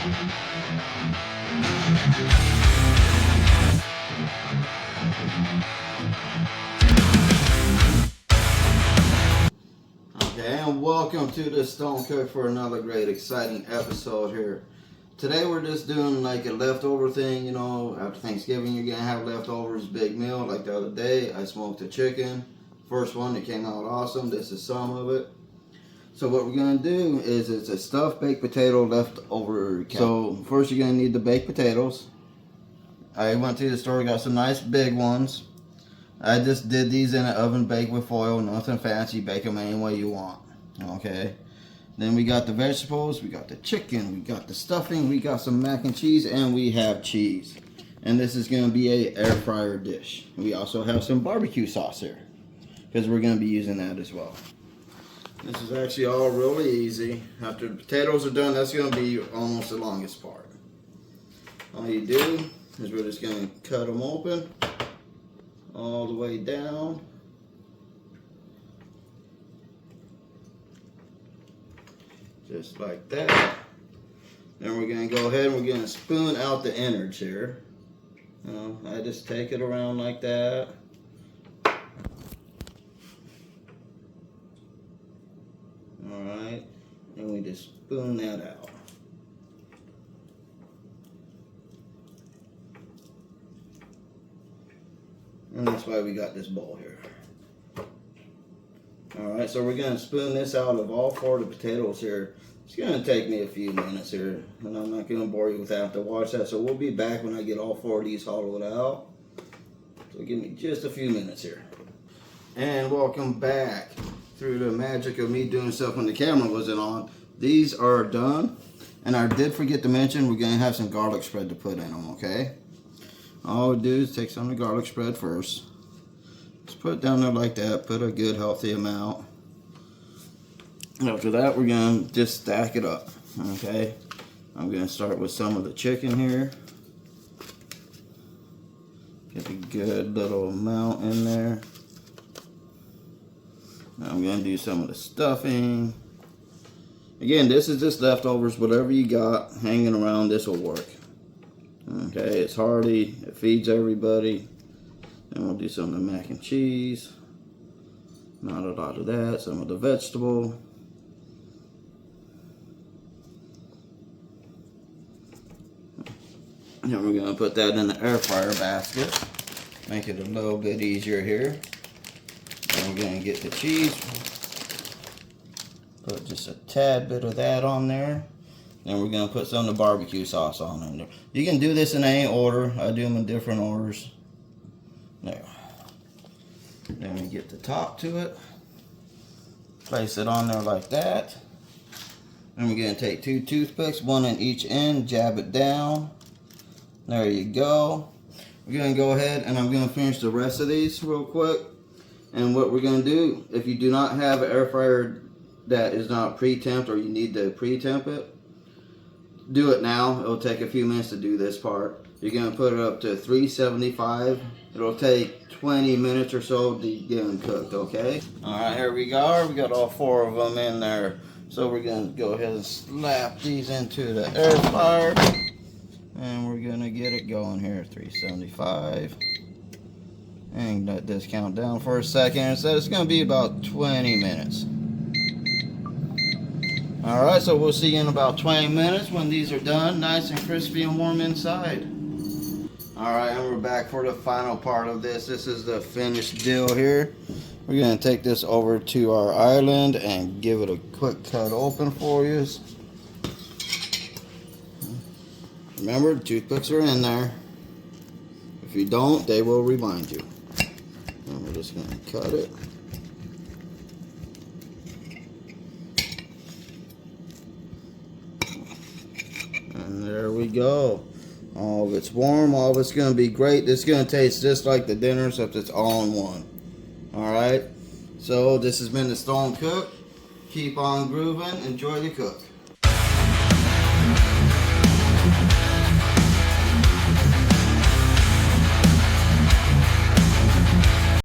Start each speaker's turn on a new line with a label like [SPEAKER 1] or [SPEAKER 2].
[SPEAKER 1] Okay, and welcome to the Stone Cook for another great exciting episode here. Today we're just doing like a leftover thing, you know, after Thanksgiving you're gonna have leftovers, big meal. Like the other day I smoked a chicken. First one, it came out awesome. This is some of it. So what we're gonna do is it's a stuffed baked potato leftover. So first you're gonna need the baked potatoes. I went to the store, got some nice big ones. I just did these in an oven baked with foil, nothing fancy, bake them any way you want. Okay. Then we got the vegetables, we got the chicken, we got the stuffing, we got some mac and cheese, and we have cheese. And this is gonna be a air fryer dish. We also have some barbecue sauce here, because we're gonna be using that as well. This is actually all really easy. After the potatoes are done, that's gonna be almost the longest part. All you do is we're just gonna cut them open all the way down. Just like that. Then we're gonna go ahead and we're gonna spoon out the innards here. I just take it around like that. Alright, and we just spoon that out. And that's why we got this bowl here. Alright, so we're going to spoon this out of all 4 of the potatoes here. It's going to take me a few minutes here, and I'm not going to bore you with having to watch that. So we'll be back when I get all 4 of these hollowed out. So give me just a few minutes here. And welcome back. Through the magic of me doing stuff when the camera wasn't on, these are done. And I did forget to mention, we're going to have some garlic spread to put in them, okay? All we do is take some of the garlic spread first. Just put it down there like that. Put a good healthy amount. After that, we're going to just stack it up. Okay. I'm going to start with some of the chicken here. Get a good little amount in there. Now I'm going to do some of the stuffing. Again, this is just leftovers. Whatever you got hanging around, this will work. Okay, it's hearty, it feeds everybody. And we'll do some of the mac and cheese. Not a lot of that, some of the vegetable. And then we're going to put that in the air fryer basket. Make it a little bit easier here. And we're going to get the cheese. Put just a tad bit of that on there. Then we're going to put some of the barbecue sauce on in there. You can do this in any order. I do them in different orders. There. Then we get the top to it. Place it on there like that. And we're going to take 2 toothpicks, 1 in each end, jab it down. There you go. We're going to go ahead and I'm going to finish the rest of these real quick. And what we're going to do, if you do not have an air fryer that is not pre-temped or you need to pre-temp it, do it now. It'll take a few minutes to do this part. You're going to put it up to 375. It'll take 20 minutes or so to get them cooked, okay? Alright, here we go. We got all 4 of them in there. So we're going to go ahead and slap these into the air fryer. And we're going to get it going here, 375. And let this count down for a second. So it's going to be about 20 minutes. Alright, so we'll see you in about 20 minutes when these are done, nice and crispy and warm inside. Alright, and we're back for the final part of this. This is the finished deal here. We're going to take this over to our island and give it a quick cut open for you. Remember, the toothpicks are in there. If you don't, they will remind you. And we're just going to cut it. And there we go. All of it's warm. All of it's going to be great. This is going to taste just like the dinner, except it's all in one. Alright. So this has been the Stone Cook. Keep on grooving. Enjoy the cook.